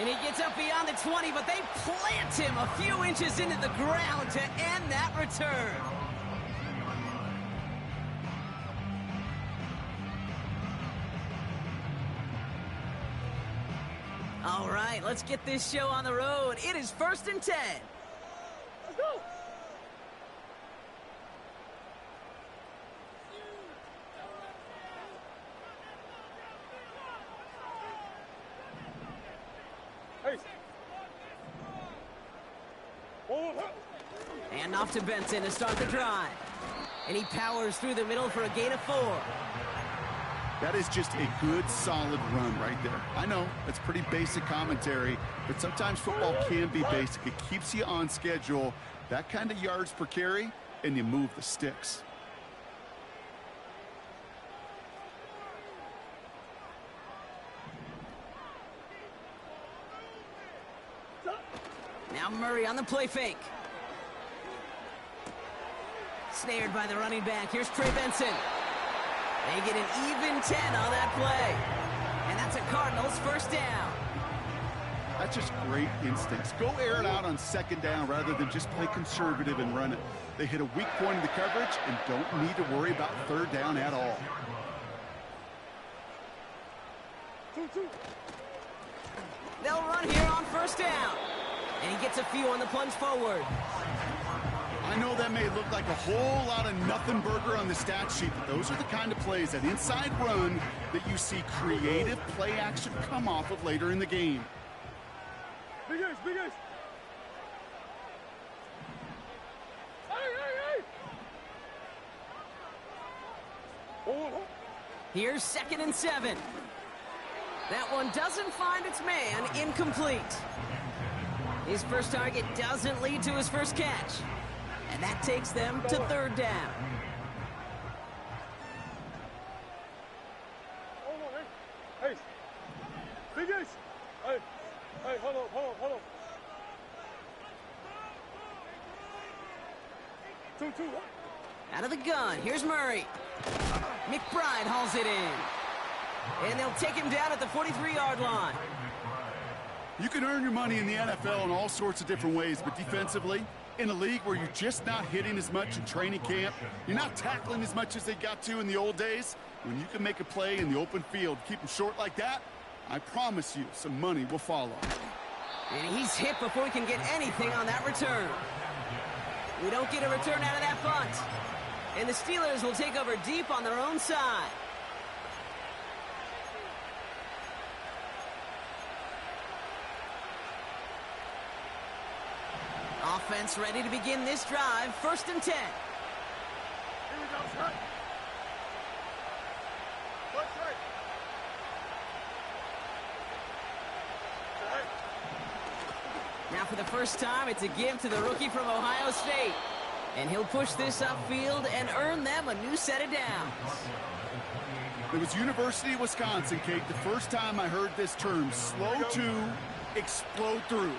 And he gets up beyond the 20, but they plant him a few inches into the ground to end that return. All right, let's get this show on the road. It is 1st and 10. Let's go. And off to Benson to start the drive. And he powers through the middle for a gain of 4. That is just a good, solid run right there. I know, it's pretty basic commentary, but sometimes football can be basic. It keeps you on schedule, that kind of yards per carry, and you move the sticks. Now Murray on the play fake. Snared by the running back. Here's Trey Benson. They get an even 10 on that play. And that's a Cardinals first down. That's just great instincts. Go air it out on 2nd down rather than just play conservative and run it. They hit a weak point in the coverage and don't need to worry about 3rd down at all. They'll run here on 1st down. And he gets a few on the plunge forward. I know that may look like a whole lot of nothing burger on the stat sheet, but those are the kind of plays, that inside run, that you see creative play action come off of later in the game. Big ace, big ace. Hey. Here's 2nd and 7. That one doesn't find its man. Incomplete. His first target doesn't lead to his first catch. And that takes them to 3rd down. Hold on, hey. Big ace. Hey, hold on. 2-2. Out of the gun, here's Murray. McBride hauls it in. And they'll take him down at the 43-yard line. You can earn your money in the NFL in all sorts of different ways, but defensively, in a league where you're just not hitting as much in training camp, you're not tackling as much as they got to in the old days, when you can make a play in the open field, keep them short like that, I promise you some money will follow. And he's hit before he can get anything on that return. We don't get a return out of that punt. And the Steelers will take over deep on their own side. Offense ready to begin this drive. 1st and 10. Here we go, straight. Left, straight. Now for the first time, it's a give to the rookie from Ohio State. And he'll push this upfield and earn them a new set of downs. It was University of Wisconsin, Kate, the first time I heard this term, slow to explode through.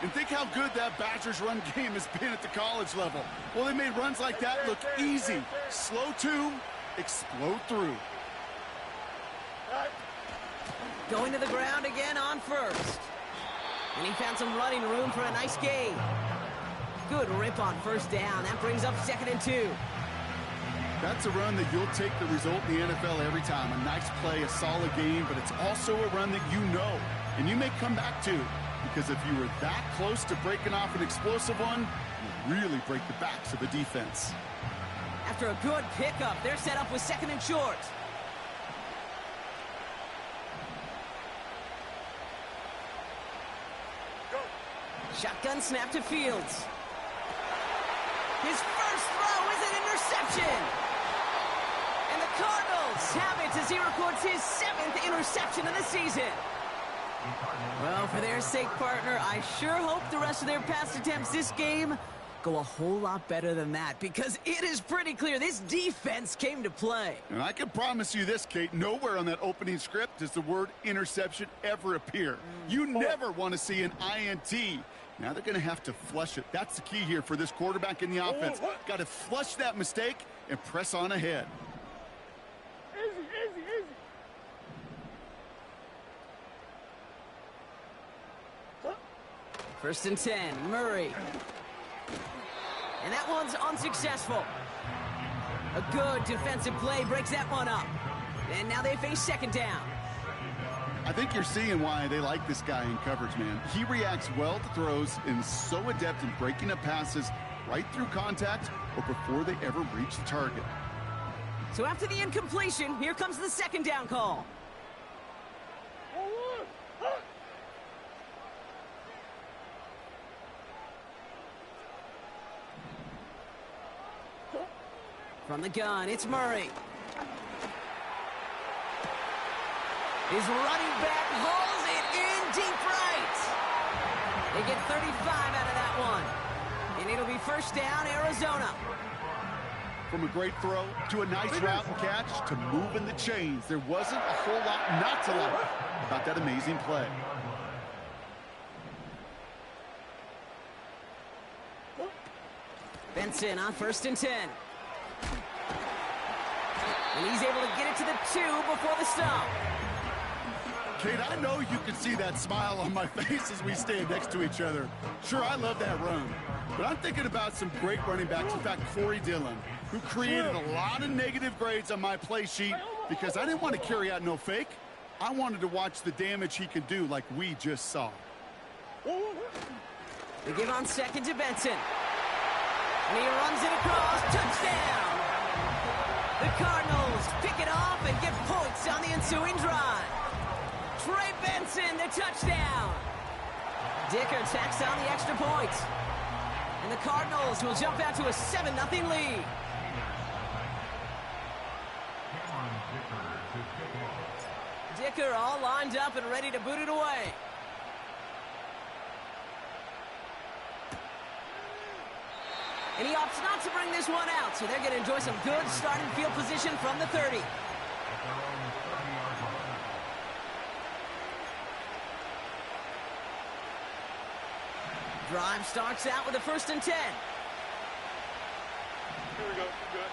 And think how good that Badgers run game has been at the college level. Well, they made runs like that look easy. Slow to explode through. Going to the ground again on 1st. And he found some running room for a nice gain. Good rip on 1st down. That brings up 2nd and 2. That's a run that you'll take the result in the NFL every time. A nice play, a solid game, but it's also a run that you know, and you may come back to. Because if you were that close to breaking off an explosive one, you really break the backs of the defense. After a good pickup, they're set up with 2nd and short. Go. Shotgun snap to Fields. His first throw is an interception. And the Cardinals have it as he records his 7th interception of the season. Well, for their sake, partner, I sure hope the rest of their pass attempts this game go a whole lot better than that, because it is pretty clear this defense came to play. And I can promise you this, Kate, nowhere on that opening script does the word interception ever appear. You never want to see an INT. Now they're going to have to flush it. That's the key here for this quarterback in the offense. Got to flush that mistake and press on ahead. Easy. First and 10, Murray. And that one's unsuccessful. A good defensive play breaks that one up. And now they face second down. I think you're seeing why they like this guy in coverage, man. He reacts well to throws and is so adept in breaking up passes right through contact or before they ever reach the target. So after the incompletion, here comes the second down call. From the gun, it's Murray. His running back hauls it in deep right. They get 35 out of that one. And it'll be first down, Arizona. From a great throw to a nice route and catch to moving the chains, there wasn't a whole lot not to like about that amazing play. Benson on first and 10. And he's able to get it to the 2 before the stop. Kate, I know you can see that smile on my face as we stand next to each other. Sure, I love that run. But I'm thinking about some great running backs. In fact, Corey Dillon, who created a lot of negative grades on my play sheet because I didn't want to carry out no fake. I wanted to watch the damage he could do like we just saw. They give on second to Benson. And he runs it across. Touchdown! The Cardinals pick it off and get points on the ensuing drive. Trey Benson, the touchdown. Dicker tacks on the extra point. And the Cardinals will jump out to a 7-0 lead. Dicker all lined up and ready to boot it away. And he opts not to bring this one out, so they're going to enjoy some good starting field position from the 30. Drive starts out with a first and 10. Here we go. Good.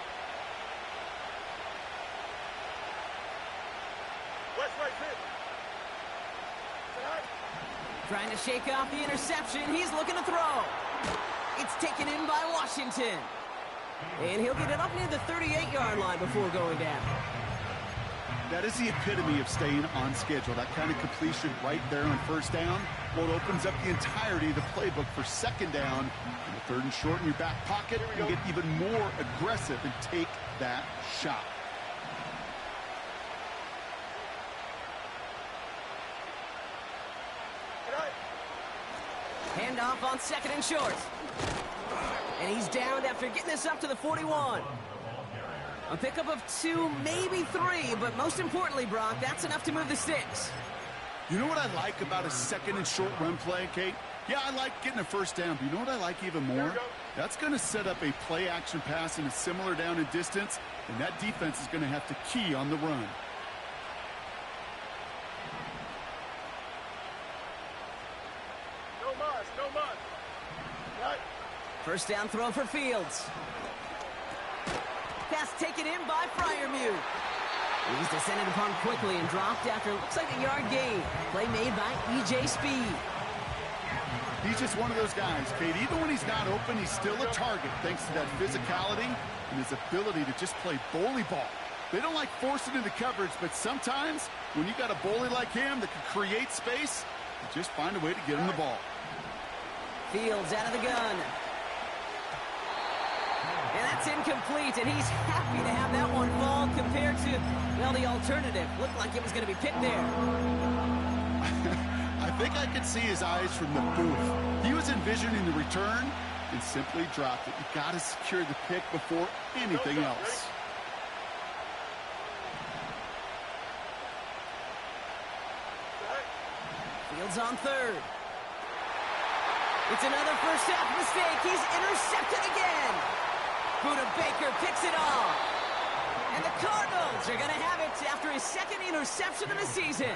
West right pitch. Trying to shake off the interception. He's looking to throw. It's taken in by Washington. And he'll get it up near the 38-yard line before going down. That is the epitome of staying on schedule. That kind of completion right there on first down. Well, it opens up the entirety of the playbook for second down. And the third and short in your back pocket, you get even more aggressive and take that shot. Handoff on second and short. And he's downed after getting this up to the 41. A pickup of 2, maybe 3, but most importantly, Brock, that's enough to move the sticks. You know what I like about a second and short run play, Kate? Yeah, I like getting a first down, but you know what I like even more? That's going to set up a play-action pass in a similar down and distance, and that defense is going to have to key on the run. No mud. Right. First down throw for Fields. Pass taken in by Freiermuth. He's descended upon quickly and dropped after it looks like a yard gain. Play made by E.J. Speed. He's just one of those guys, Kate. Even when he's not open, he's still a target thanks to that physicality and his ability to just play bully ball. They don't like forcing into coverage, but sometimes when you got a bully like him that can create space, you just find a way to get him the ball. Fields out of the gun. And that's incomplete, and he's happy to have that one fall compared to, well, the alternative. Looked like it was going to be picked there. I think I could see his eyes from the booth. He was envisioning the return and simply dropped it. You got to secure the pick before anything else. Fields on third. It's another first half mistake. He's intercepted again. Budda Baker picks it off. And the Cardinals are going to have it after his second interception of the season.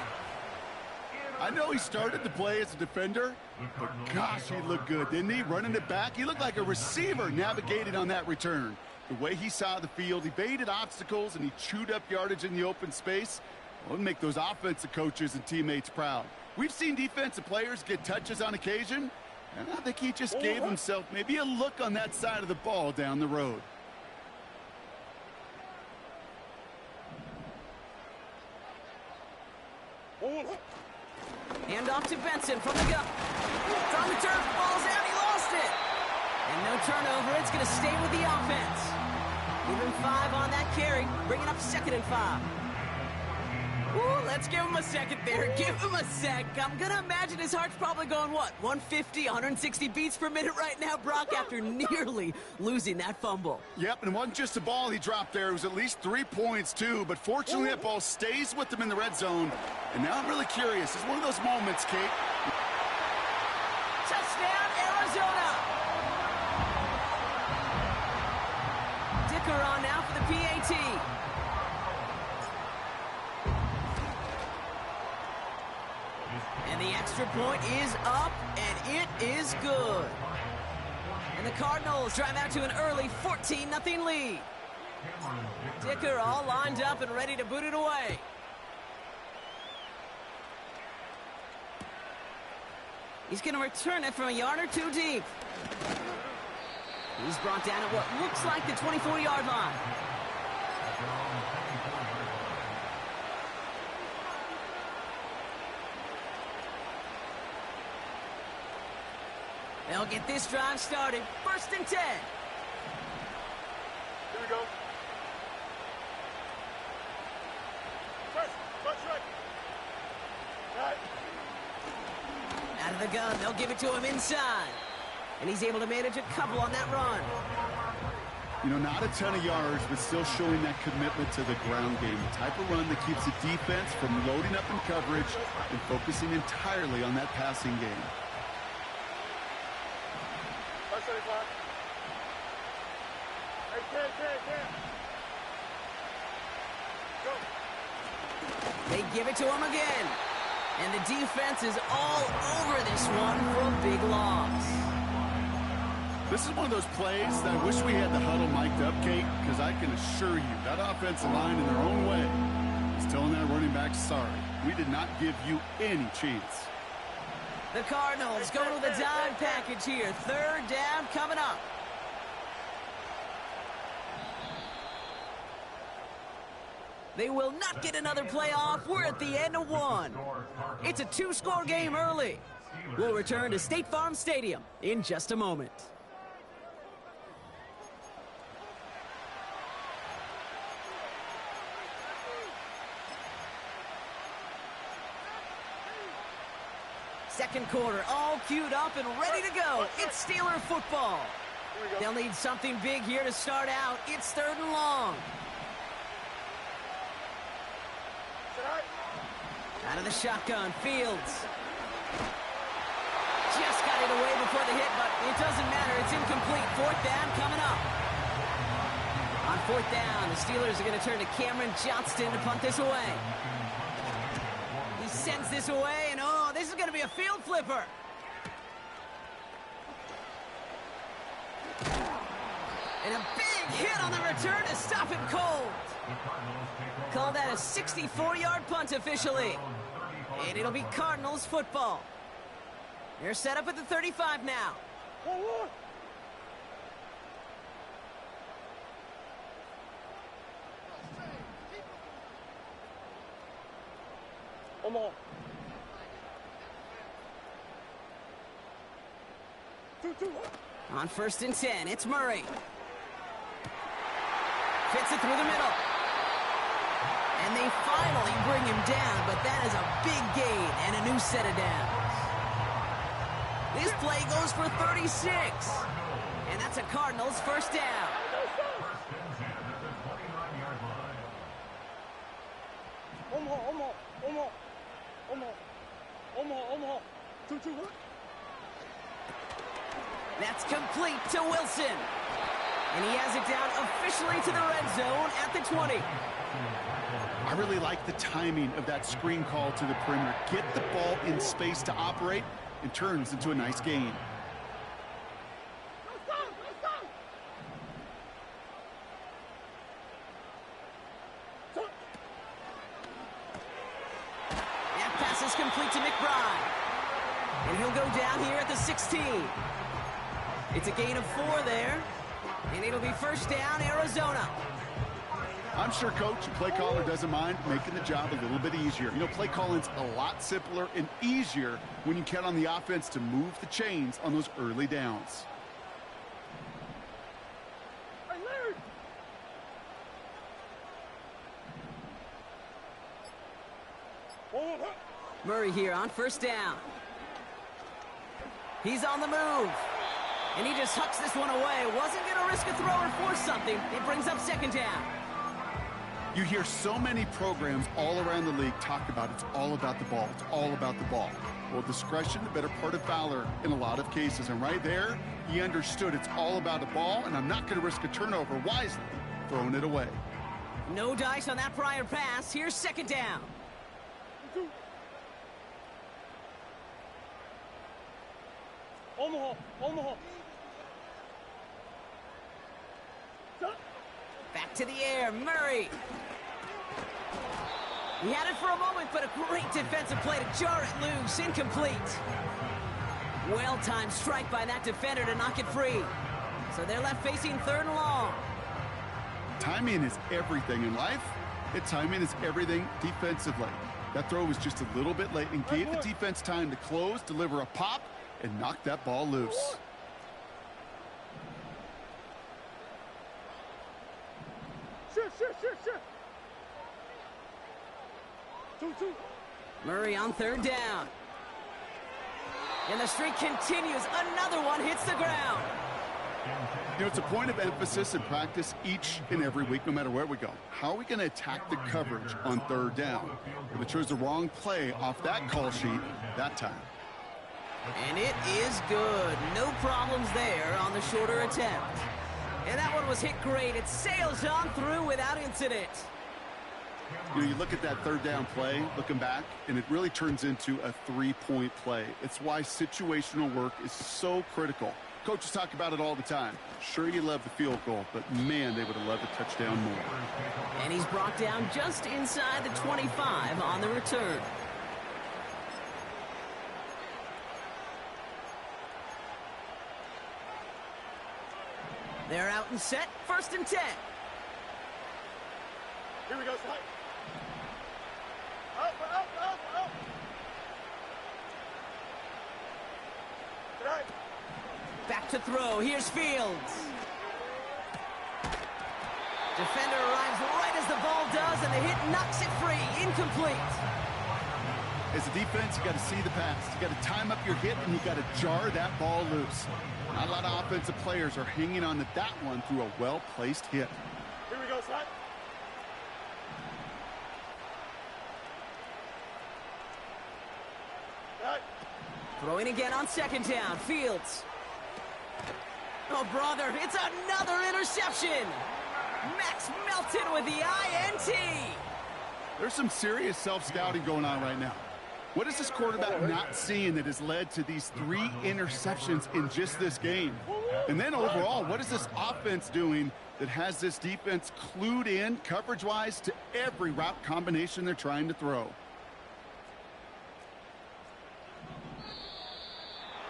I know he started the play as a defender, but gosh, he looked good, didn't he? Running it back, he looked like a receiver navigating on that return. The way he saw the field, he evaded obstacles, and he chewed up yardage in the open space. Well, it'll make those offensive coaches and teammates proud. We've seen defensive players get touches on occasion, And I think he just gave himself maybe a look on that side of the ball down the road. Hand off to Benson from the gun. From the turf, ball's out, he lost it. And no turnover, it's going to stay with the offense. Give him 5 on that carry, bring it up 2nd and 5. Ooh, let's give him a second there. Give him a sec. I'm going to imagine his heart's probably going, what, 150, 160 beats per minute right now, Brock, after nearly losing that fumble. Yep, and it wasn't just a ball he dropped there. It was at least 3 points, too. But fortunately, that ball stays with him in the red zone. And now I'm really curious. It's one of those moments, Kate. Touchdown, Arizona. Dicker on now for the PAT. And the extra point is up, and it is good. And the Cardinals drive out to an early 14-0 lead. Dicker all lined up and ready to boot it away. He's going to return it from a yard or 2 deep. He's brought down at what looks like the 24-yard line. They'll get this drive started. 1st and 10. Here we go. First, right. Right. Out of the gun, they'll give it to him inside. And he's able to manage a couple on that run. You know, not a ton of yards, but still showing that commitment to the ground game. The type of run that keeps the defense from loading up in coverage and focusing entirely on that passing game. 75. Hey, 10. Go. They give it to him again. And the defense is all over this one for a big loss. This is one of those plays that I wish we had the huddle mic'd up, Kate, because I can assure you that offensive line in their own way is telling that running back, sorry, we did not give you any chance. The Cardinals go to the dive package here. 3rd down coming up. They will not get another play off. We're at the end of 1. It's a 2-score game early. We'll return to State Farm Stadium in just a moment. Second quarter, all queued up and ready to go. It's Steeler football. They'll need something big here to start out. It's 3rd and long. Out of the shotgun, Fields. Just got it away before the hit, but it doesn't matter. It's incomplete. 4th down coming up. On 4th down, the Steelers are going to turn to Cameron Johnston to punt this away. He sends this away, and oh, this is going to be a field flipper. And a big hit on the return to stop him cold. Call that a 64-yard punt officially. And it'll be Cardinals football. They're set up at the 35 now. Omaha. 2-2. On 1st and 10, it's Murray. Fits it through the middle. And they finally bring him down, but that is a big gain and a new set of downs. This play goes for 36. And that's a Cardinals 1st down. Omaha. 2-2. That's complete to Wilson. And he has it down officially to the red zone at the 20. I really like the timing of that screen call to the perimeter. Get the ball in space to operate. It turns into a nice gain. That pass is complete to McBride. And he'll go down here at the 16. It's a gain of 4 there, and it'll be first down, Arizona. I'm sure coach and play caller doesn't mind making the job a little bit easier. You know, play calling's a lot simpler and easier when you count on the offense to move the chains on those early downs. Murray here on first down. He's on the move. And he just hucks this one away. Wasn't going to risk a throw or force something. It brings up second down. You hear so many programs all around the league talk about it's all about the ball. It's all about the ball. Well, discretion, the better part of valor in a lot of cases. And right there, he understood it's all about the ball, and I'm not going to risk a turnover wisely, throwing it away. No dice on that prior pass. Here's second down. Omaha. Back to the air, Murray. He had it for a moment, but a great defensive play to jar it loose. Incomplete. Well-timed strike by that defender to knock it free. So they're left facing 3rd and long. Timing is everything in life. Timing is everything defensively. That throw was just a little bit late and gave the defense time to close, deliver a pop, and knock that ball loose. Shit. 2. Murray on 3rd down. And the streak continues. Another one hits the ground. You know, it's a point of emphasis in practice each and every week, no matter where we go. How are we going to attack the coverage on 3rd down? If it chose the wrong play off that call sheet that time. And it is good. No problems there on the shorter attempt. And that one was hit great. It sails on through without incident. You know, you look at that 3rd down play, looking back, and it really turns into a 3-point play. It's why situational work is so critical. Coaches talk about it all the time. Sure, you love the field goal, but man, they would have loved a touchdown more. And he's brought down just inside the 25 on the return. They're out and set, 1st and 10. Here we go, slide. Up. Right. Back to throw. Here's Fields. Defender arrives right as the ball does, and the hit knocks it free. Incomplete. As a defense, you got to see the pass. You got to time up your hit, and you got to jar that ball loose. Not a lot of offensive players are hanging on to that one through a well-placed hit. Here we go, slide. Right. Throwing again on 2nd down. Fields. Oh, brother, it's another interception. Max Melton with the INT. There's some serious self-scouting going on right now. What is this quarterback not seeing that has led to these 3 interceptions in just this game? And then overall, what is this offense doing that has this defense clued in coverage-wise to every route combination they're trying to throw?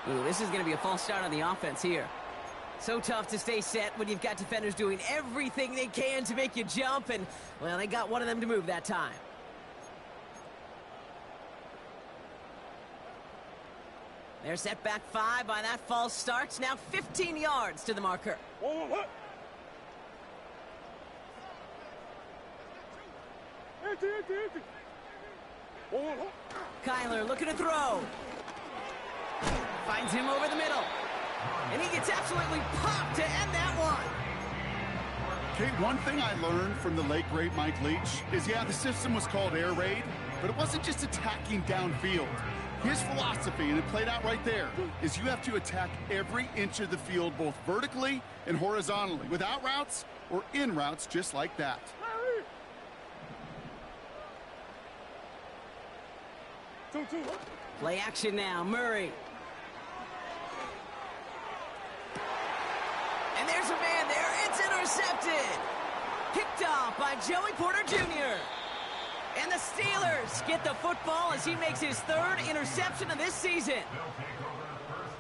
Ooh, this is going to be a false start on the offense here. So tough to stay set when you've got defenders doing everything they can to make you jump, and, well, they got one of them to move that time. They're set back 5 by that false start. Now 15 yards to the marker. Kyler looking to throw. Finds him over the middle. And he gets absolutely popped to end that one. Okay, one thing I learned from the late, great Mike Leach is, yeah, the system was called air raid, but it wasn't just attacking downfield. His philosophy, and it played out right there, is you have to attack every inch of the field, both vertically and horizontally, without routes or in routes just like that. Play action now, Murray. And there's a man there. It's intercepted. Picked off by Joey Porter Jr. And the Steelers get the football as he makes his third interception of this season.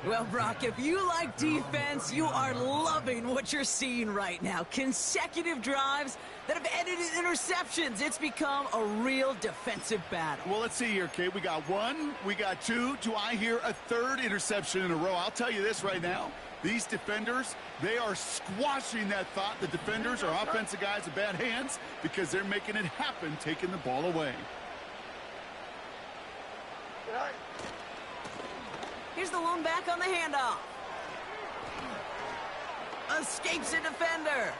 Well, Brock, if you like defense, you are loving what you're seeing right now. Consecutive drives that have ended in interceptions. It's become a real defensive battle. Well, let's see here, Kate. We got one, we got two. Do I hear a third interception in a row? I'll tell you this right now. These defenders, they are squashing that thought. The defenders are offensive guys with bad hands because they're making it happen, taking the ball away. Here's the lone back on the handoff. Escapes a defender.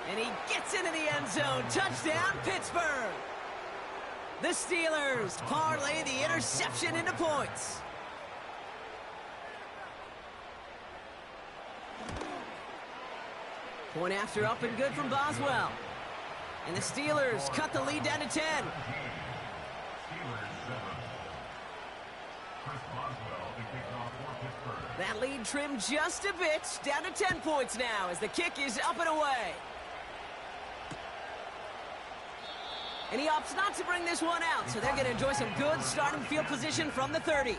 And he gets into the end zone. Touchdown, Pittsburgh. The Steelers parlay the interception into points. Point after up and good from Boswell. And the Steelers cut the lead down to 10. That lead trimmed just a bit, down to 10 points now as the kick is up and away. And he opts not to bring this one out, so they're going to enjoy some good starting field position from the 30.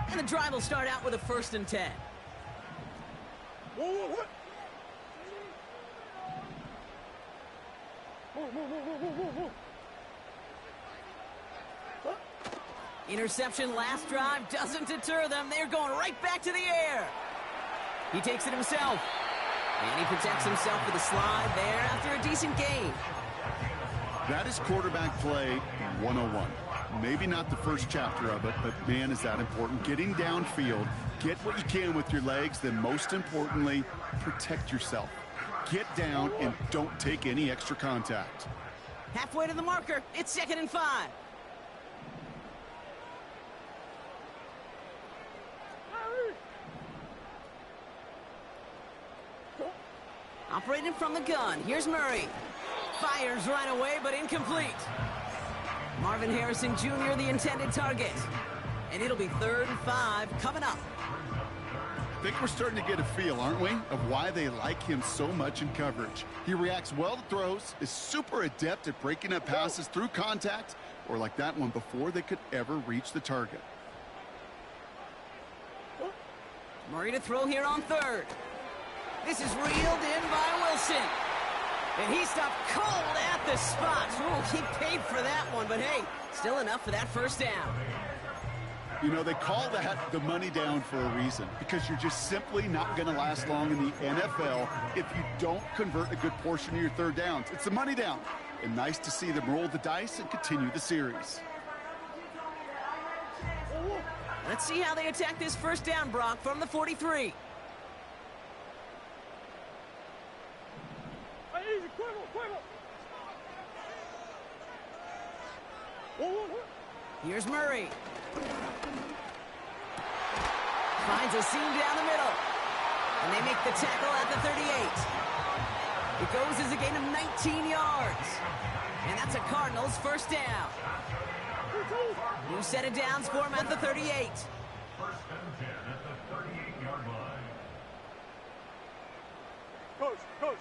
And the drive will start out with a 1st and 10. Interception last drive doesn't deter them. They're going right back to the air. He takes it himself. And he protects himself with a slide there after a decent gain. That is quarterback play 101. Maybe not the first chapter of it, but man, is that important. Getting downfield, get what you can with your legs, then most importantly, protect yourself. Get down and don't take any extra contact. Halfway to the marker, it's 2nd and 5. Operating from the gun, here's Murray. Fires right away, but incomplete. Marvin Harrison Jr., the intended target. And it'll be 3rd and 5 coming up. I think we're starting to get a feel, aren't we, of why they like him so much in coverage. He reacts well to throws, is super adept at breaking up passes through contact, or like that one before they could ever reach the target. Murray to throw here on 3rd. This is reeled in by Wilson. And he stopped cold at the spot. Ooh, he paid for that one, but hey, still enough for that 1st down. You know, they call that the money down for a reason, because you're just simply not going to last long in the NFL if you don't convert a good portion of your 3rd downs. It's the money down. And nice to see them roll the dice and continue the series. Let's see how they attack this 1st down, Brock, from the 43. Here's Murray. Finds a seam down the middle. And they make the tackle at the 38. It goes as a gain of 19 yards. And that's a Cardinals 1st down. New set of downs for him at the 38. 1st and 10 at the 38-yard line. Coach.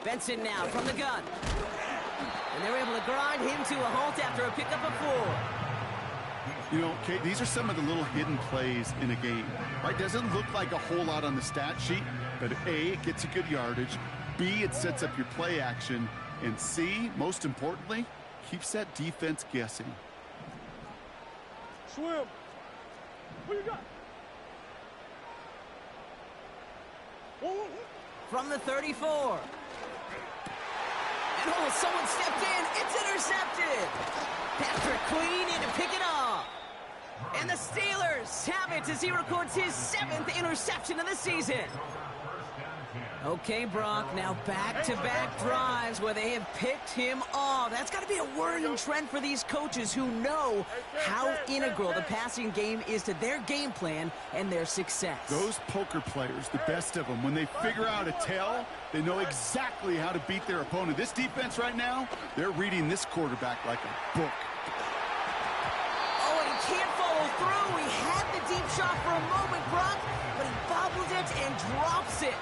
Benson now from the gun. And they're able to grind him to a halt after a pickup of 4. You know, Kate, these are some of the little hidden plays in a game, right? Doesn't look like a whole lot on the stat sheet, but A, it gets a good yardage. B, it sets up your play action. And C, most importantly, keeps that defense guessing. Swim. What you got? From the 34. And oh, someone stepped in. It's intercepted. Patrick Queen in to pick it off. And the Steelers have it as he records his 7th interception of the season. Okay, Brock, now back-to-back drives where they have picked him off. That's got to be a worrying trend for these coaches who know how integral the passing game is to their game plan and their success. Those poker players, the best of them, when they figure out a tell, they know exactly how to beat their opponent. This defense right now, they're reading this quarterback like a book. Oh, and he can't follow through. He had the deep shot for a moment, Brock, but he bobbled it and drops it.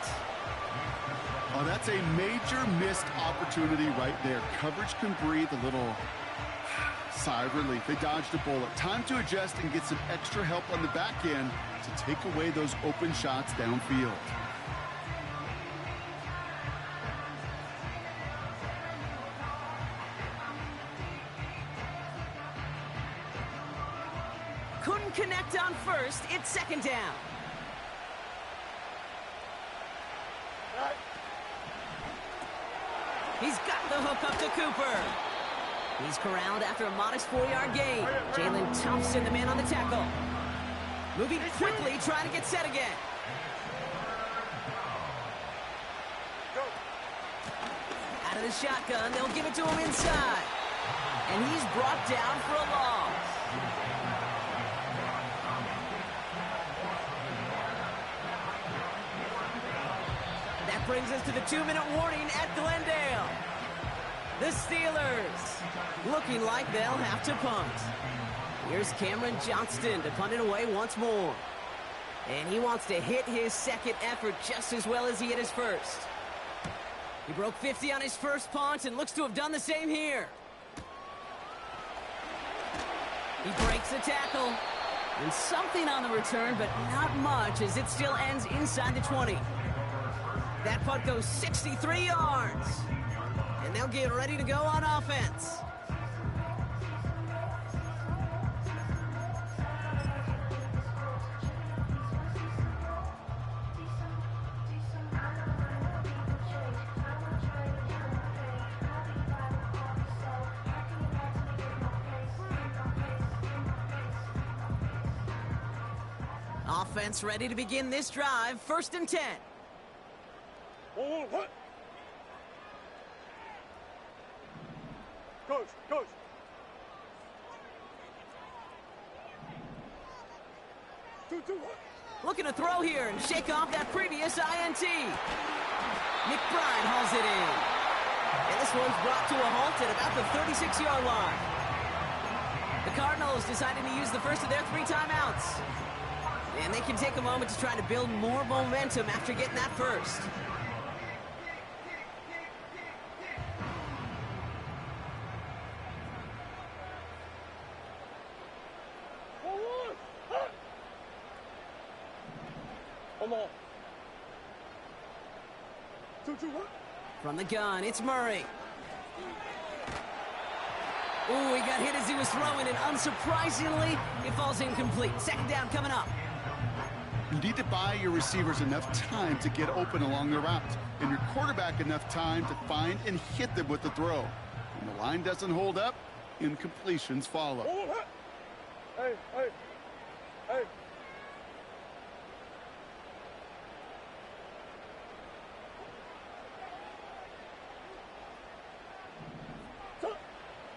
Oh, that's a major missed opportunity right there. Coverage can breathe a little sigh of relief. They dodged a bullet. Time to adjust and get some extra help on the back end to take away those open shots downfield. Couldn't connect on first. It's second down. He's got the hook up to Cooper. He's corralled after a modest 4-yard gain. Jalen Thompson, the man on the tackle. Moving quickly, trying to get set again. Out of the shotgun, they'll give it to him inside. And he's brought down for a loss. That brings us to the 2-minute warning at Glendale. The Steelers looking like they'll have to punt. Here's Cameron Johnston to punt it away once more. And he wants to hit his second effort just as well as he hit his first. He broke 50 on his first punt and looks to have done the same here. He breaks the tackle. And something on the return, but not much as it still ends inside the 20. That punt goes 63 yards. And they'll get ready to go on offense. Offense ready to begin this drive. 1st and 10. Oh, what? Coach. Two, what? Looking to throw here and shake off that previous INT. McBride hauls it in. And this one's brought to a halt at about the 36-yard line. The Cardinals decided to use the first of their 3 timeouts. And they can take a moment to try to build more momentum after getting that first. Come on. Two, what? From the gun, it's Murray. Ooh, he got hit as he was throwing, and unsurprisingly, it falls incomplete. 2nd down coming up. You need to buy your receivers enough time to get open along the route, and your quarterback enough time to find and hit them with the throw. When the line doesn't hold up, incompletions follow. Oh, what? Hey.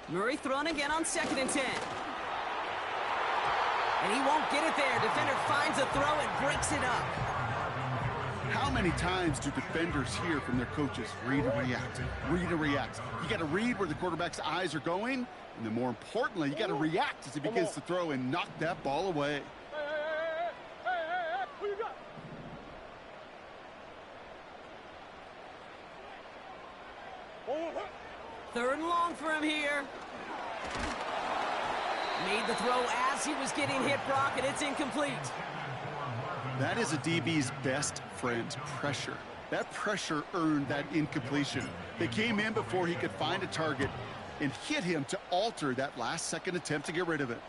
Murray throwing again on 2nd and 10. And he won't get it there. Defender finds a throw and breaks it up. How many times do defenders hear from their coaches, read and react, read and react? You got to read where the quarterback's eyes are going, and then more importantly, you got to react as he begins to throw and knock that ball away. Hey, who you got? Oh, what? 3rd and long for him here. Made the throw as he was getting hit, Brock, and it's incomplete. That is a DB's best friend, pressure. That pressure earned that incompletion. They came in before he could find a target and hit him to alter that last-second attempt to get rid of it.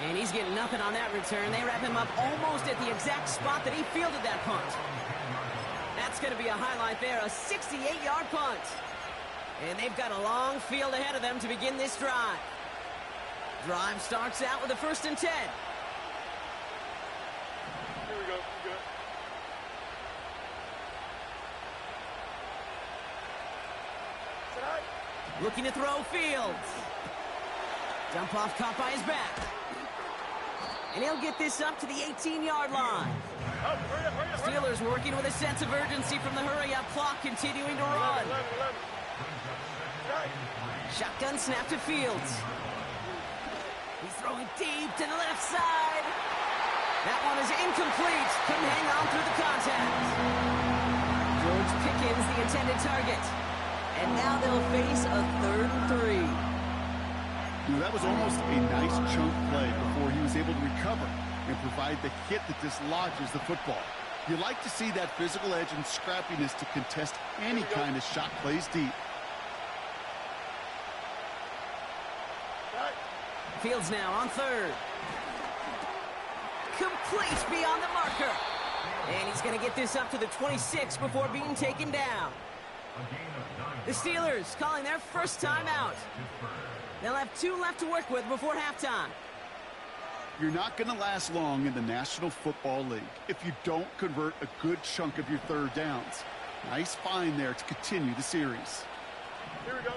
And he's getting nothing on that return. They wrap him up almost at the exact spot that he fielded that punt. That's going to be a highlight there, a 68-yard punt. And they've got a long field ahead of them to begin this drive. Drive starts out with a 1st and 10. Here we go. Looking to throw Fields. Dump off caught by his back. And he'll get this up to the 18-yard line. Steelers working with a sense of urgency from the hurry-up clock, continuing to run. Shotgun snap to Fields. He's throwing deep to the left side. That one is incomplete. Couldn't hang on through the contact. George Pickens, the intended target. And now they'll face a 3rd and 3. You know, that was almost a nice chunk play before he was able to recover and provide the hit that dislodges the football. You like to see that physical edge and scrappiness to contest any kind of shot plays deep. Fields now on 3rd. Complete beyond the marker. And he's going to get this up to the 26 before being taken down. The Steelers calling their first timeout. They'll have 2 left to work with before halftime. You're not going to last long in the National Football League if you don't convert a good chunk of your 3rd downs. Nice find there to continue the series. Here we go.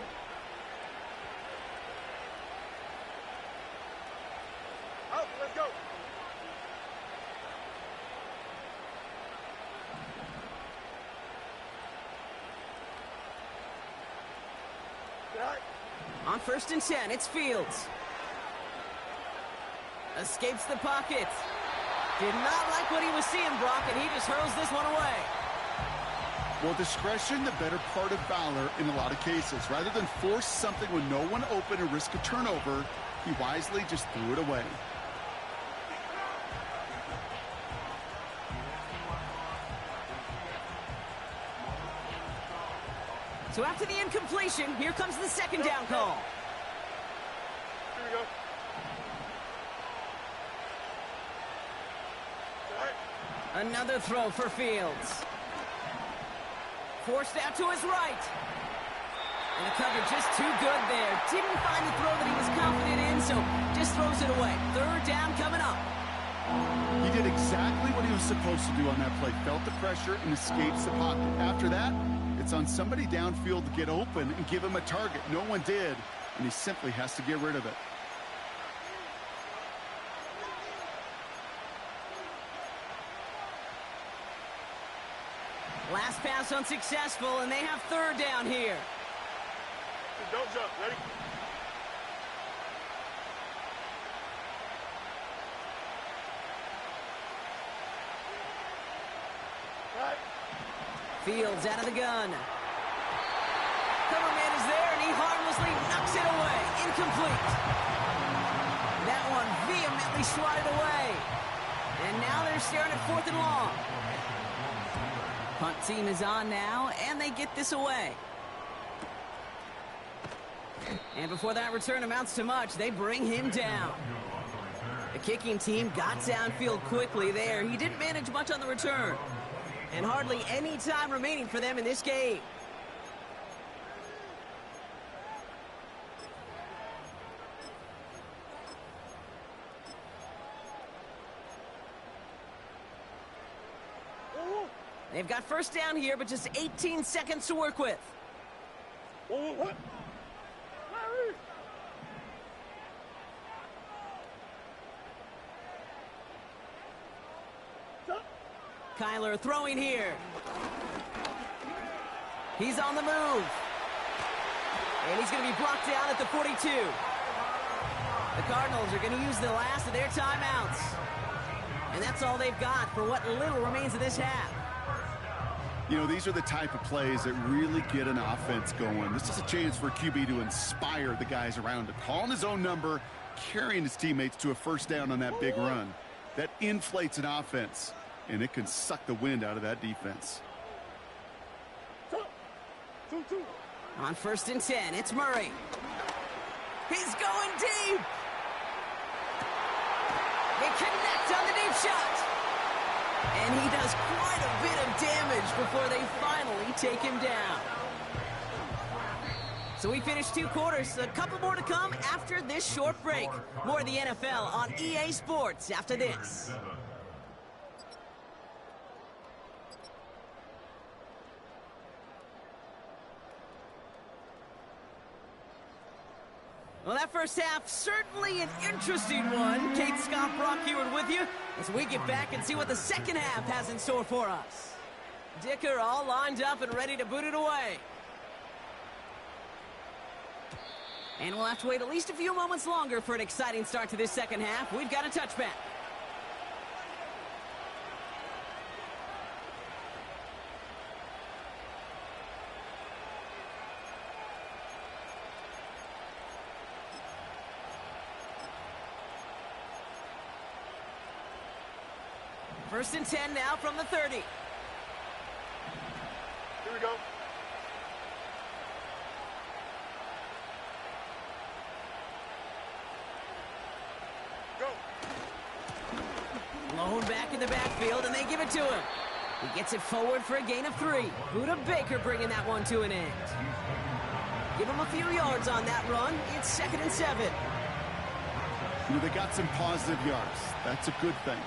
Out, let's go. On 1st and 10, it's Fields. Escapes the pocket. Did not like what he was seeing, Brock, and he just hurls this one away. Well, discretion, the better part of valor in a lot of cases. Rather than force something with no one open and risk a turnover, he wisely just threw it away. So after the incompletion, here comes the 2nd down call. Here we go. Another throw for Fields. Forced out to his right. And the coverage just too good there. Didn't find the throw that he was confident in, so just throws it away. 3rd down coming up. He did exactly what he was supposed to do on that play. Felt the pressure and escapes the pocket. After that, it's on somebody downfield to get open and give him a target. No one did, and he simply has to get rid of it. Last pass unsuccessful, and they have 3rd down here. Don't jump. Ready? Right. Fields out of the gun. Cover man is there, and he harmlessly knocks it away. Incomplete. That one vehemently swatted away. And now they're staring at 4th and long. Punt team is on now, and they get this away. And before that return amounts to much, they bring him down. The kicking team got downfield quickly there. He didn't manage much on the return. And hardly any time remaining for them in this game. They've got 1st down here, but just 18 seconds to work with. What? Kyler throwing here. He's on the move. And he's going to be blocked down at the 42. The Cardinals are going to use the last of their timeouts. And that's all they've got for what little remains of this half. You know, these are the type of plays that really get an offense going. This is a chance for QB to inspire the guys around him. Calling his own number, carrying his teammates to a 1st down on that big run. That inflates an offense, and it can suck the wind out of that defense. On 1st and 10, it's Murray. He's going deep. They connect on the deep shot. And he does quite a bit of damage before they finally take him down. So we finished 2 quarters. A couple more to come after this short break. More of the NFL on EA Sports after this. Well, that first half, certainly an interesting one. Kate Scott, Brock Heward with you as we get back and see what the second half has in store for us. Dicker all lined up and ready to boot it away. And we'll have to wait at least a few moments longer for an exciting start to this second half. We've got a touchback. First and 10 now from the 30. Here we go. Go. Blown back in the backfield, and they give it to him. He gets it forward for a gain of 3. Buda Baker bringing that one to an end. Give him a few yards on that run. It's 2nd and 7. You know, they got some positive yards. That's a good thing.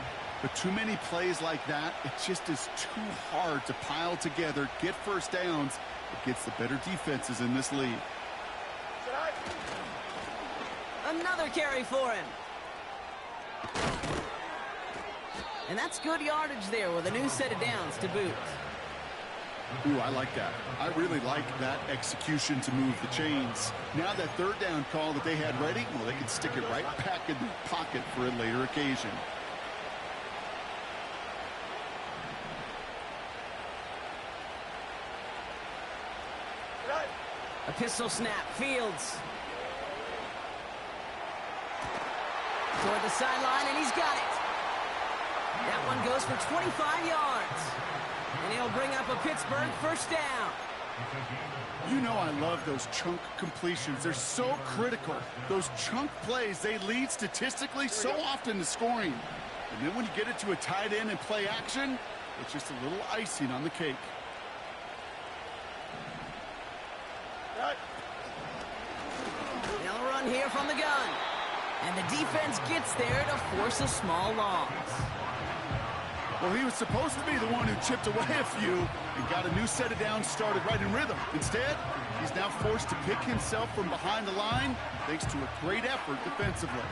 But too many plays like that, it just is too hard to pile together, get first downs against the better defenses in this league. Another carry for him. And that's good yardage there with a new set of downs to boot. Ooh, I like that. I really like that execution to move the chains. Now that third down call that they had ready, well, they can stick it right back in the pocket for a later occasion. A pistol snap, Fields. Toward the sideline, and he's got it. That one goes for 25 yards. And he'll bring up a Pittsburgh first down. You know I love those chunk completions. They're so critical. Those chunk plays, they lead statistically so often to scoring. And then when you get it to a tight end and play action, it's just a little icing on the cake. They'll run here from the gun. And the defense gets there to force a small loss. Well, he was supposed to be the one who chipped away a few and got a new set of downs started right in rhythm. Instead, he's now forced to pick himself from behind the line thanks to a great effort defensively.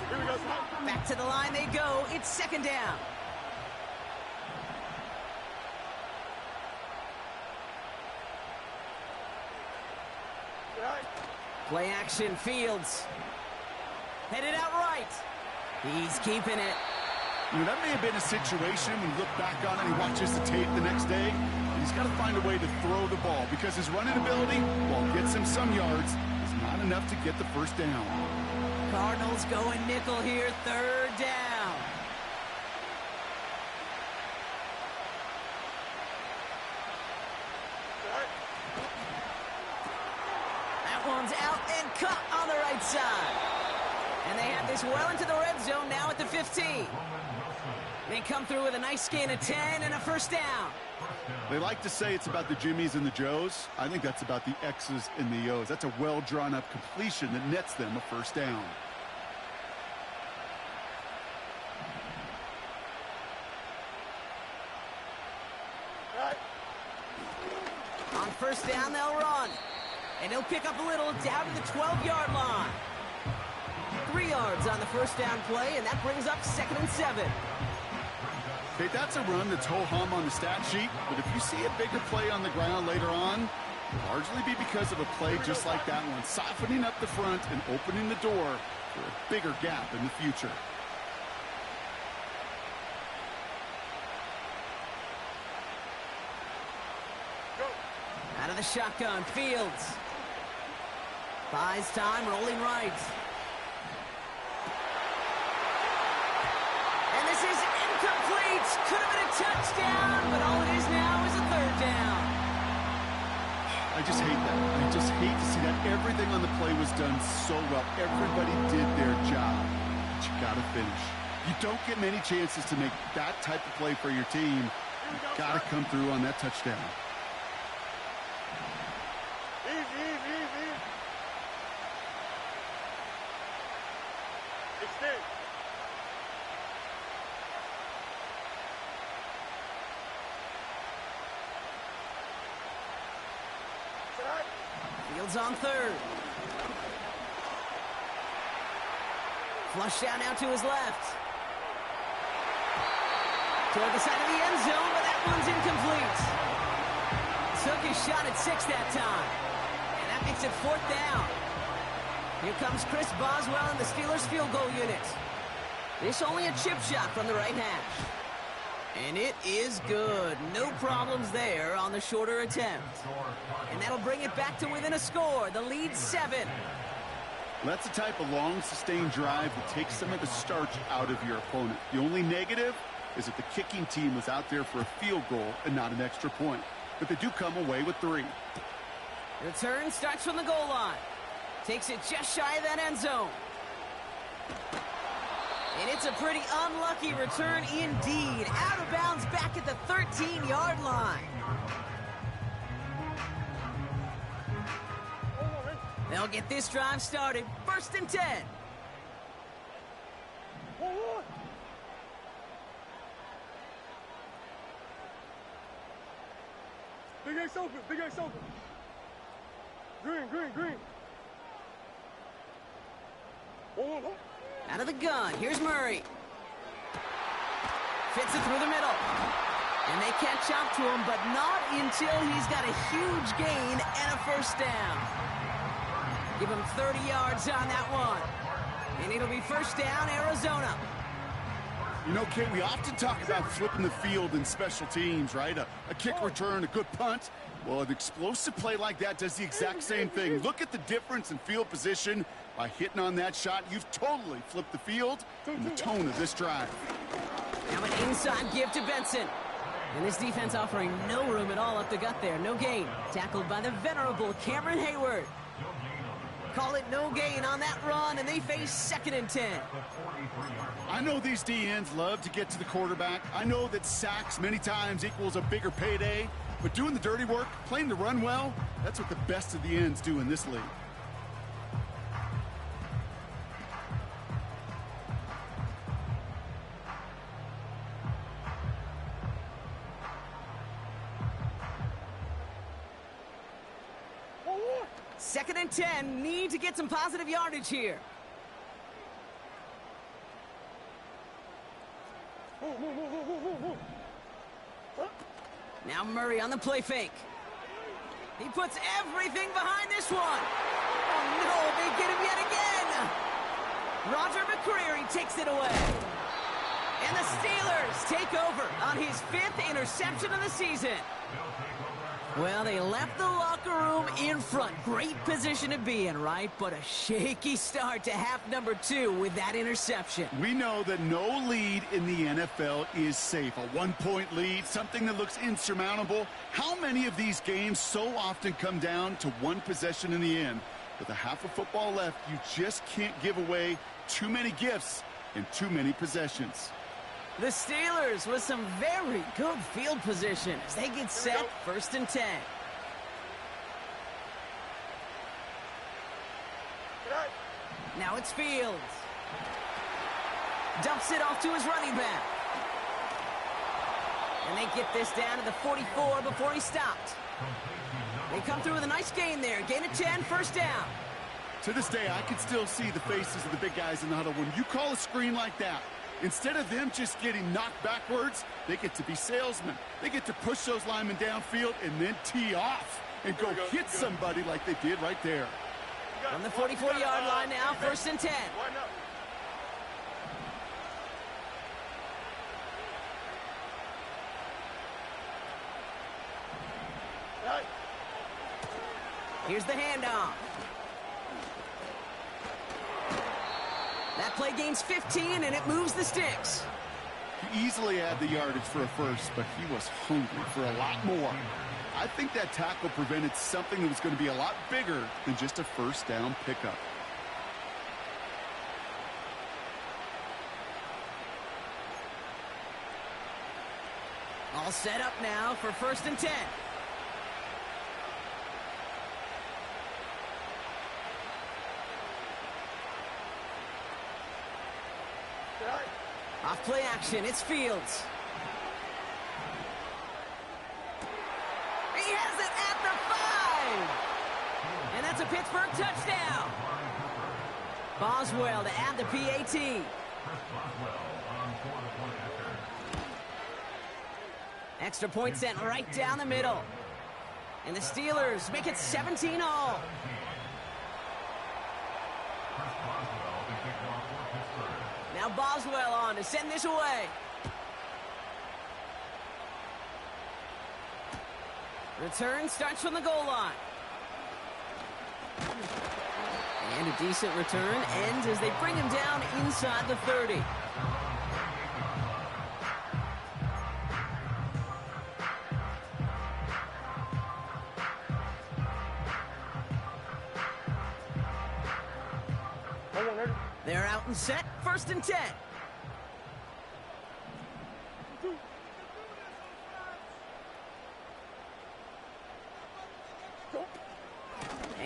Here we go. Back to the line they go. It's 2nd down. Play action, Fields. Headed out right. He's keeping it. You know, that may have been a situation when you look back on it and he watches the tape the next day. He's got to find a way to throw the ball because his running ability, while it gets him some yards, is not enough to get the first down. Cardinals going nickel here, 3rd down. That one's out and cut on the right side. And they have this well into the red zone now at the 15. They come through with a nice gain of 10 and a first down. They like to say it's about the Jimmies and the Joes. I think that's about the X's and the O's. That's a well-drawn-up completion that nets them a first down. On first down, they'll run. And he'll pick up a little down to the 12-yard line. 3 yards on the first down play, and that brings up 2nd and 7. Okay, that's a run that's ho-hum on the stat sheet, but if you see a bigger play on the ground later on, it'll largely be because of a play just like that one, softening up the front and opening the door for a bigger gap in the future. Out of the shotgun, Fields. Buys time, rolling right. And this is incomplete. Could have been a touchdown, but all it is now is a 3rd down. I just hate that. I just hate to see that. Everything on the play was done so well. Everybody did their job. But you got to finish. You don't get many chances to make that type of play for your team. You got to come through on that touchdown. Easy. Extend. Fields on third. Flush down now to his left. Toward the side of the end zone, but that one's incomplete. Took his shot at 6 that time. And that makes it 4th down. Here comes Chris Boswell in the Steelers field goal unit. This only a chip shot from the right hash. And it is good. No problems there on the shorter attempt. And that'll bring it back to within a score. The lead's 7. That's the type of long, sustained drive that takes some of the starch out of your opponent. The only negative is that the kicking team was out there for a field goal and not an extra point. But they do come away with 3. Return starts from the goal line. Takes it just shy of that end zone. And it's a pretty unlucky return indeed. Out of bounds back at the 13-yard line. They'll get this drive started. 1st and 10. Big Ace open, Big Ace open. Green, green, green. Out of the gun, here's Murray. Fits it through the middle. And they catch up to him, but not until he's got a huge gain and a 1st down. Give him 30 yards on that one. And it'll be 1st down, Arizona. You know, Kate, we often talk about flipping the field in special teams, right? A kick return, a good punt. Well, an explosive play like that does the exact same thing. Look at the difference in field position. By hitting on that shot, you've totally flipped the field and the tone of this drive. Now an inside give to Benson. And this defense offering no room at all up the gut there. No gain. Tackled by the venerable Cameron Hayward. Call it no gain on that run, and they face 2nd and 10. I know these DNs love to get to the quarterback. I know that sacks many times equals a bigger payday. But doing the dirty work, playing the run well, that's what the best of the ends do in this league. Second and 10, need to get some positive yardage here. Now Murray on the play fake. He puts everything behind this one. Oh no, they get him yet again. Roger McCreary takes it away. And the Steelers take over on his 5th interception of the season. Well, they left the locker room in front. Great position to be in, right? But a shaky start to half number 2 with that interception. We know that no lead in the NFL is safe. A 1-point lead, something that looks insurmountable. How many of these games so often come down to one possession in the end? With a half of football left, you just can't give away too many gifts in too many possessions. The Steelers with some very good field position as they get set. 1st and 10. Now it's Fields. Dumps it off to his running back. And they get this down to the 44 before he stopped. They come through with a nice gain there. Gain of 10, 1st down. To this day, I can still see the faces of the big guys in the huddle. When you call a screen like that, instead of them just getting knocked backwards, they get to be salesmen. They get to push those linemen downfield and then tee off and go hit somebody like they did right there. On the 44-yard line now, 1st and 10. Here's the handoff. That play gains 15, and it moves the sticks. He easily had the yardage for a 1st, but he was hungry for a lot more. I think that tackle prevented something that was going to be a lot bigger than just a 1st down pickup. All set up now for 1st and 10. Off play action, it's Fields. He has it at the 5! And that's a Pittsburgh touchdown. Boswell to add the PAT. Extra point sent right down the middle. And the Steelers make it 17-all. Now Boswell on to send this away. Return starts from the goal line. And a decent return ends as they bring him down inside the 30. They're out and set, 1st and 10.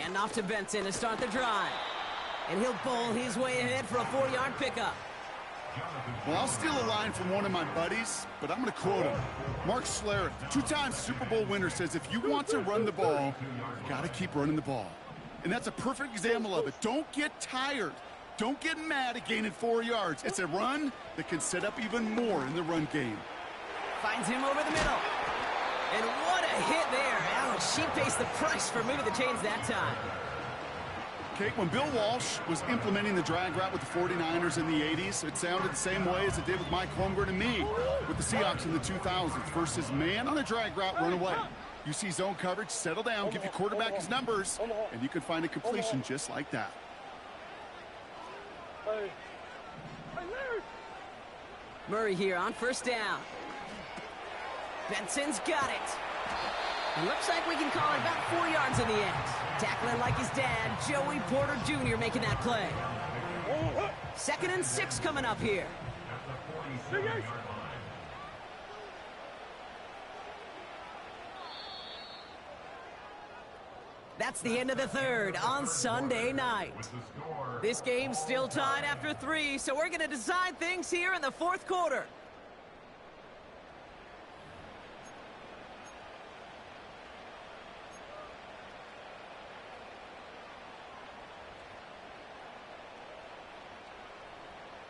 And off to Benson to start the drive. And he'll bowl his way ahead for a 4-yard pickup. Well, I'll steal a line from one of my buddies, but I'm going to quote him. Mark Schlereth, 2-time Super Bowl winner, says if you want to run the ball, you got to keep running the ball. And that's a perfect example of it. Don't get tired. Don't get mad at gaining 4 yards. It's a run that can set up even more in the run game. Finds him over the middle. And what a hit there. Ouch, she pays the price for moving the chains that time. Kate, when Bill Walsh was implementing the drag route with the 49ers in the 80s, it sounded the same way as it did with Mike Holmgren and me with the Seahawks in the 2000s. Versus man on a drag route, run away. You see zone coverage, settle down, give your quarterback his numbers, and you can find a completion just like that. Murray here on 1st down. Benson's got it. It looks like we can call it about 4 yards in the end. Tackling like his dad, Joey Porter Jr. making that play. 2nd and 6 coming up here. That's the end of the 3rd on Sunday night. This game's still tied after 3, so we're going to decide things here in the 4th quarter.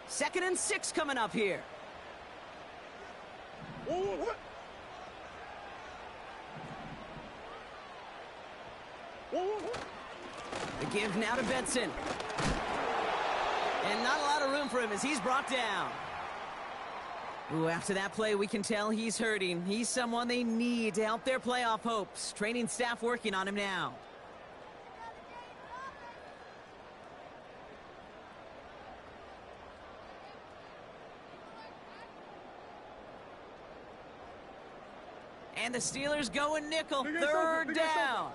Second and 6 coming up here. The give now to Benson. And not a lot of room for him as he's brought down. Ooh, after that play, we can tell he's hurting. He's someone they need to help their playoff hopes. Training staff working on him now. And the Steelers going nickel, 3rd down.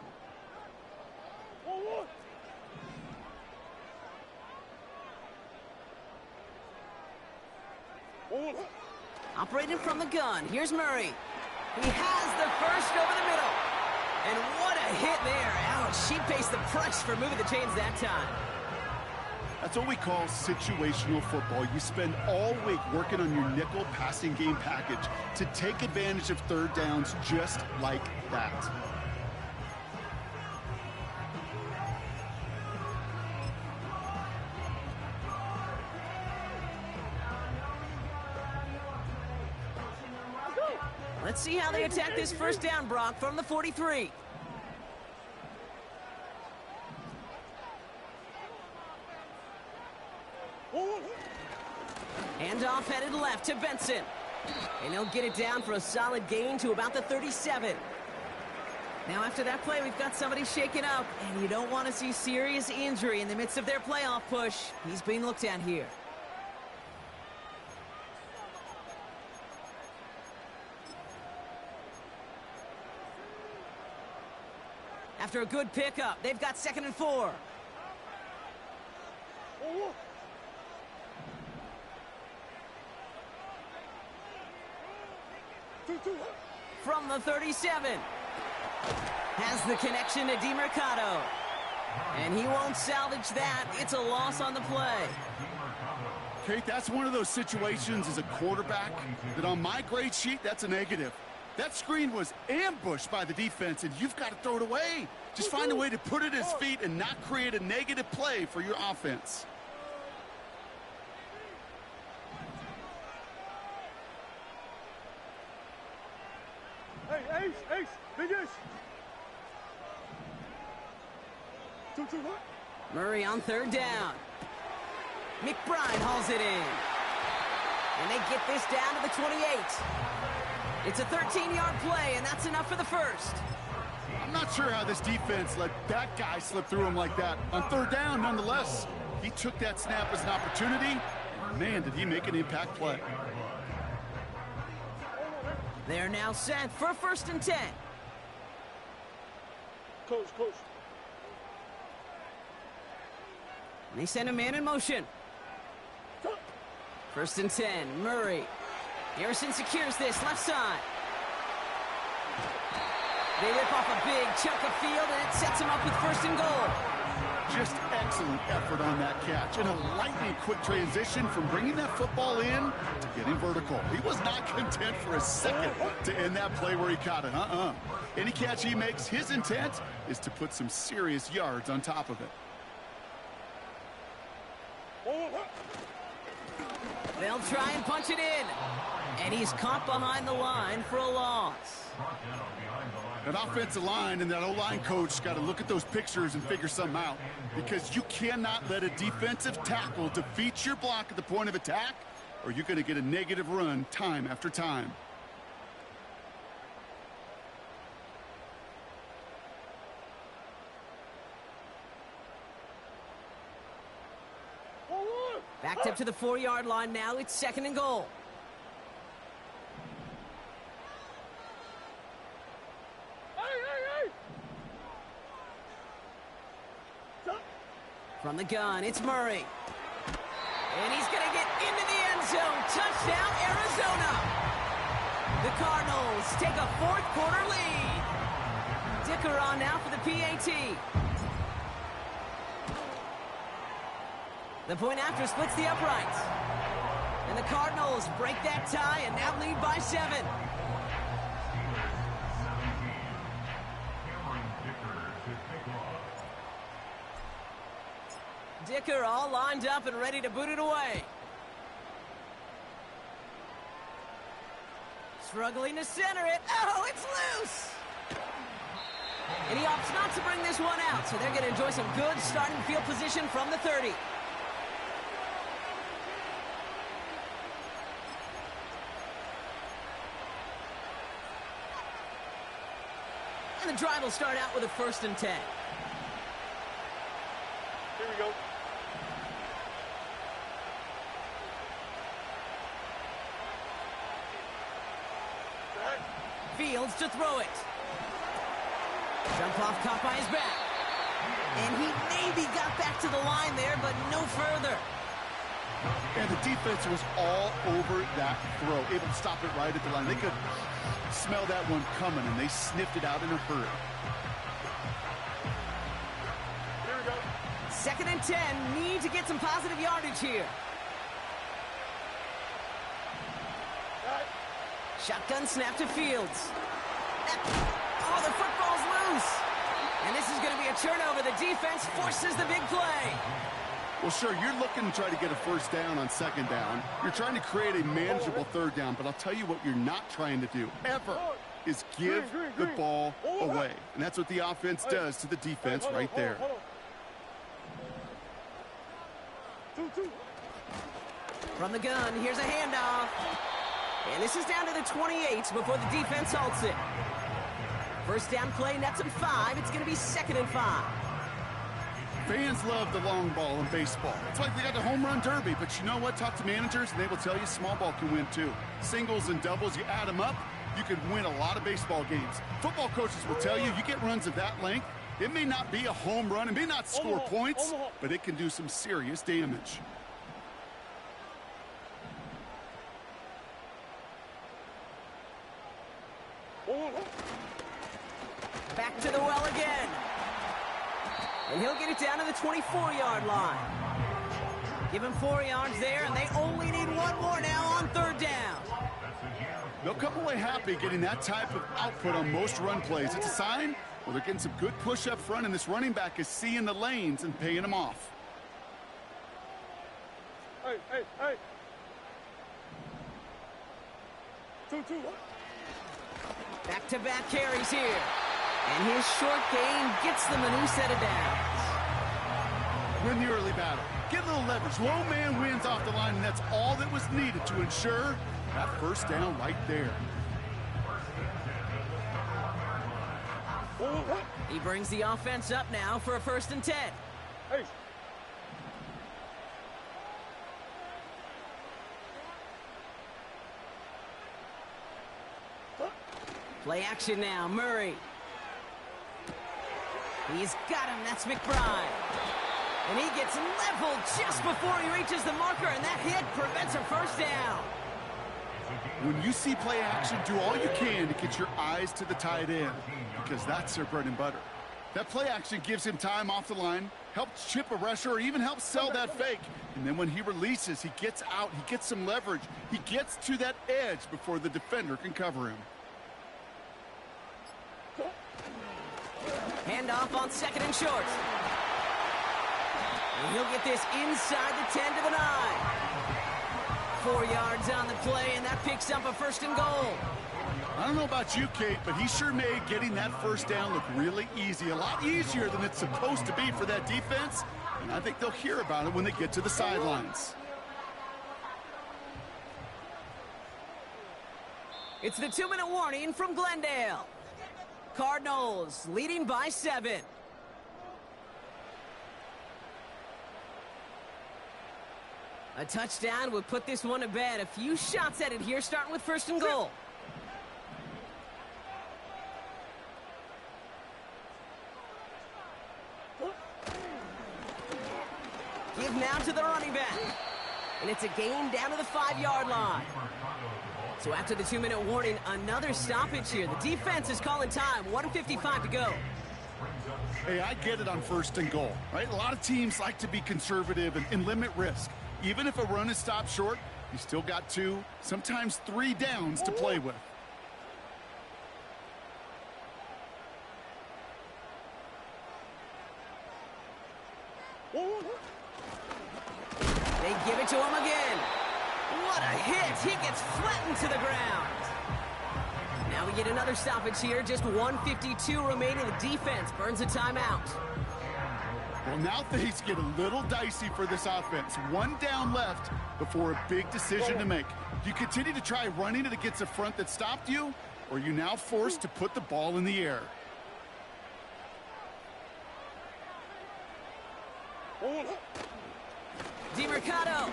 Operating from the gun, here's Murray. He has the first over the middle. And what a hit there. Ouch, she pays the price for moving the chains that time. That's what we call situational football. You spend all week working on your nickel passing game package to take advantage of 3rd downs just like that. Let's see how they attack this 1st down, Brock, from the 43. Handoff headed left to Benson. And he'll get it down for a solid gain to about the 37. Now after that play, we've got somebody shaken up. And you don't want to see serious injury in the midst of their playoff push. He's being looked at here. After a good pickup, they've got 2nd and 4. From the 37. Has the connection to DeMercado. And he won't salvage that. It's a loss on the play. Kate, that's one of those situations as a quarterback that on my grade sheet, that's a negative. That screen was ambushed by the defense, and you've got to throw it away. Just find a way to put it at his feet and not create a negative play for your offense. Hey, Ace, big Ace. 2-2, what? Murray on third down. McBride hauls it in. And they get this down to the 28. It's a 13-yard play, and that's enough for the first. I'm not sure how this defense let that guy slip through him like that. On third down, nonetheless, he took that snap as an opportunity. Man, did he make an impact play. They're now set for 1st and 10. Coach. They send a man in motion. 1st and 10, Murray. Harrison secures this, left side. They rip off a big chunk of field, and it sets him up with 1st and goal. Just excellent effort on that catch. And a lightning quick transition from bringing that football in to getting vertical. He was not content for a second to end that play where he caught it. Any catch he makes, his intent is to put some serious yards on top of it. They'll try and punch it in. And he's caught behind the line for a loss. That offensive line and that O-line coach got to look at those pictures and figure something out, because you cannot let a defensive tackle defeat your block at the point of attack, or you're going to get a negative run time after time. Backed up to the 4-yard line now. It's 2nd and goal. From the gun, it's Murray. And he's going to get into the end zone. Touchdown, Arizona. The Cardinals take a 4th quarter lead. Dicker on now for the PAT. The point after splits the uprights. And the Cardinals break that tie and now lead by 7. Dicker all lined up and ready to boot it away. Struggling to center it. Oh, it's loose! And he opts not to bring this one out, so they're going to enjoy some good starting field position from the 30. And the drive will start out with a 1st and 10. Here we go. Fields to throw it. Jump off caught by his back. And he maybe got back to the line there, but no further. And the defense was all over that throw, able to stop it right at the line. They could smell that one coming, and they sniffed it out in a hurry. Here we go. 2nd and 10. Need to get some positive yardage here. Shotgun snap to Fields. Oh, the football's loose. And this is going to be a turnover. The defense forces the big play. Well, sure, you're looking to try to get a 1st down on 2nd down. You're trying to create a manageable 3rd down, but I'll tell you what you're not trying to do, ever, is give the ball away. And that's what the offense does to the defense right there. Hold on. 2-2. From the gun, here's a handoff. And this is down to the 28 before the defense halts it. 1st down play, nets him 5. It's going to be 2nd and 5. Fans love the long ball in baseball. It's like they got the home run derby, but you know what? Talk to managers, and they will tell you small ball can win too. Singles and doubles, you add them up, you can win a lot of baseball games. Football coaches will tell you, you get runs of that length, it may not be a home run, it may not score points, but it can do some serious damage. Back to the well again. And he'll get it down to the 24-yard line. Give him 4 yards there, and they only need 1 more now on 3rd down. They'll come away happy getting that type of output on most run plays. It's a sign, well, they're getting some good push up front, and this running back is seeing the lanes and paying them off. Hey, hey, hey. 2-2. Back-to-back carries here. And his short gain gets them a new set of downs. Win the early battle. Get a little leverage. Low man wins off the line, and that's all that was needed to ensure that first down right there. He brings the offense up now for a 1st and 10. Hey. Play action now, Murray. He's got him, that's McBride. And he gets leveled just before he reaches the marker, and that hit prevents a first down. When you see play action, do all you can to get your eyes to the tight end, because that's their bread and butter. That play action gives him time off the line, helps chip a rusher, or even helps sell that fake. And then when he releases, he gets out, he gets some leverage. He gets to that edge before the defender can cover him. Handoff on 2nd and short. And he'll get this inside the 10 to the 9. 4 yards on the play, and that picks up a 1st and goal. I don't know about you, Kate, but he sure made getting that first down look really easy. A lot easier than it's supposed to be for that defense. And I think they'll hear about it when they get to the sidelines. It's the 2-minute warning from Glendale. Cardinals leading by 7. A touchdown would put this one to bed. A few shots at it here, starting with 1st and goal. Give now to the running back. And it's a gain down to the 5-yard line. So after the 2-minute warning, another stoppage here. The defense is calling time. 1:55 to go. Hey, I get it on 1st and goal, right? A lot of teams like to be conservative and limit risk. Even if a run is stopped short, you still got 2, sometimes 3 downs to play with. They give it to him again. What a hit. He gets flattened to the ground. Now we get another stoppage here. Just 1:52 remaining. The defense burns a timeout. Well, now things get a little dicey for this offense. 1 down left before a big decision to make. Do you continue to try running it against a front that stopped you, or are you now forced to put the ball in the air? DeMercado.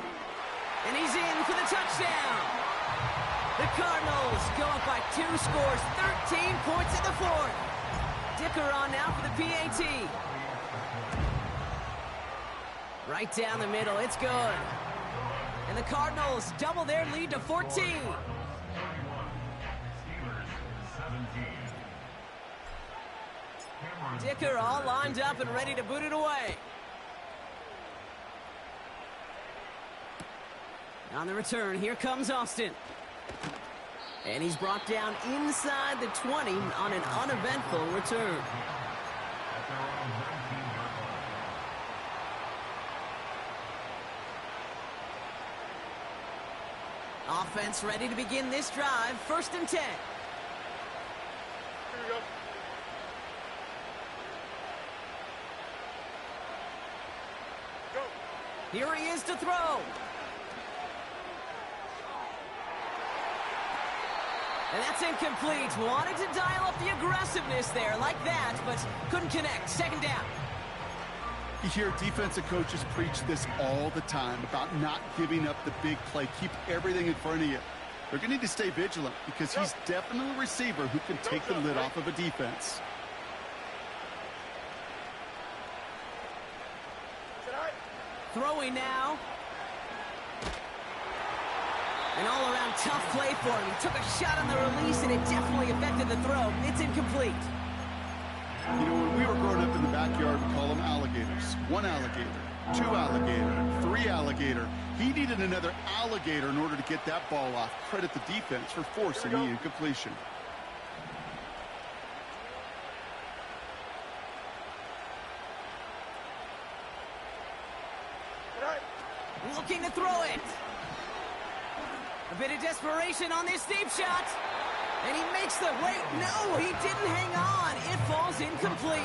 And he's in for the touchdown. The Cardinals go up by 2 scores, 13 points in the 4th. Dicker on now for the PAT. Right down the middle, it's good. And the Cardinals double their lead to 14. Dicker all lined up and ready to boot it away. On the return, here comes Austin. And he's brought down inside the 20 on an uneventful return. Offense ready to begin this drive. 1st and 10. Here we go. Go. Here he is to throw. And that's incomplete. Wanted to dial up the aggressiveness there like that, but couldn't connect. 2nd down. You hear defensive coaches preach this all the time about not giving up the big play. Keep everything in front of you. They're going to need to stay vigilant because he's definitely a receiver who can take the lid off of a defense. Throwing now. An all-around tough play for him. He took a shot on the release, and it definitely affected the throw. It's incomplete. You know, when we were growing up in the backyard, we call them alligators. 1 alligator, 2 alligator, 3 the alligator. He needed another alligator in order to get that ball off. Credit the defense for forcing the incompletion. Looking to throw it. A bit of desperation on this deep shot. And he makes the... Wait, no, he didn't hang on. It falls incomplete.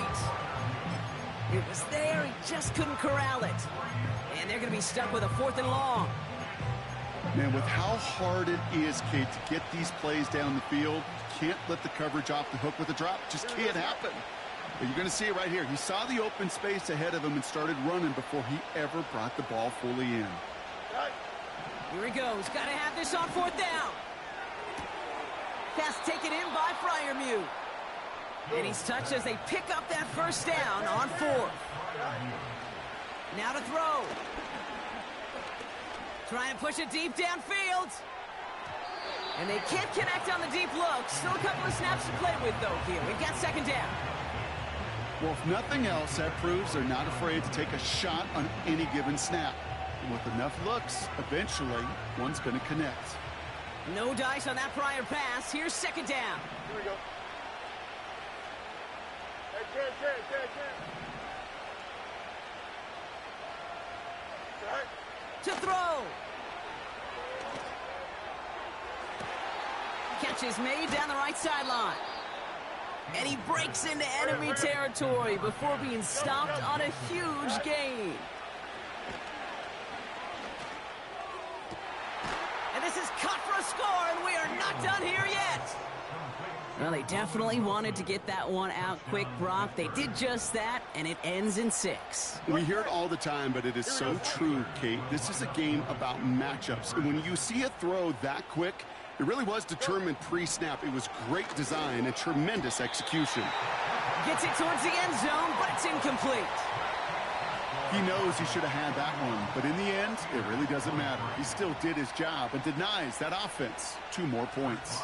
It was there, he just couldn't corral it. And they're going to be stuck with a 4th and long. Man, with how hard it is, Kate, to get these plays down the field, can't let the coverage off the hook with a drop. Just can't happen. But you're going to see it right here. He saw the open space ahead of him and started running before he ever brought the ball fully in. Here he goes. Got to have this on 4th down. Pass taken in by Freiermuth. And he's touched as they pick up that 1st down on 4th. Now to throw. Trying to push it deep downfield. And they can't connect on the deep look. Still a couple of snaps to play with, though, here. We've got 2nd down. Well, if nothing else, that proves they're not afraid to take a shot on any given snap. And with enough looks, eventually, one's going to connect. No dice on that prior pass. Here's 2nd down. Here we go. Hey, Ken. To throw. Catch is made down the right sideline. And he breaks into enemy territory before being stopped on a huge gain. And this is cut for a score, and we are not done here yet. Well, they definitely wanted to get that one out quick, Brock. They did just that, and it ends in 6. We hear it all the time, but it is so true, Kate. This is a game about matchups. And when you see a throw that quick, it really was determined pre-snap. It was great design and tremendous execution. Gets it towards the end zone, but it's incomplete. He knows he should have had that one, but in the end, it really doesn't matter. He still did his job and denies that offense 2 more points.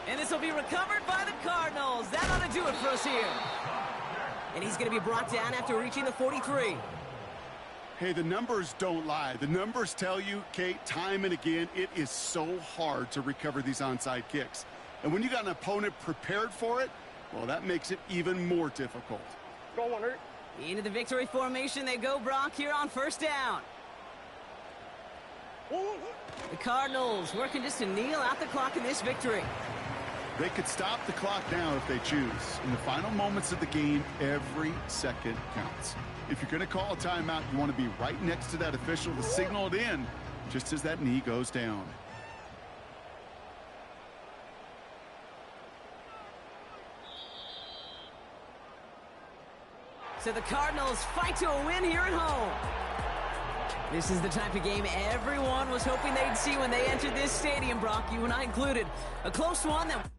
And this will be recovered by the Cardinals. That ought to do it for us here. And he's going to be brought down after reaching the 43. Hey, the numbers don't lie. The numbers tell you, Kate, time and again, it is so hard to recover these onside kicks. And when you got an opponent prepared for it, well, that makes it even more difficult. Go on, Hurt. Into the victory formation they go, Brock, here on 1st down. The Cardinals working just to kneel out the clock in this victory. They could stop the clock now if they choose. In the final moments of the game, every second counts. If you're going to call a timeout, you want to be right next to that official to signal it in just as that knee goes down. So the Cardinals fight to a win here at home. This is the type of game everyone was hoping they'd see when they entered this stadium, Brock, you and I included. A close one that...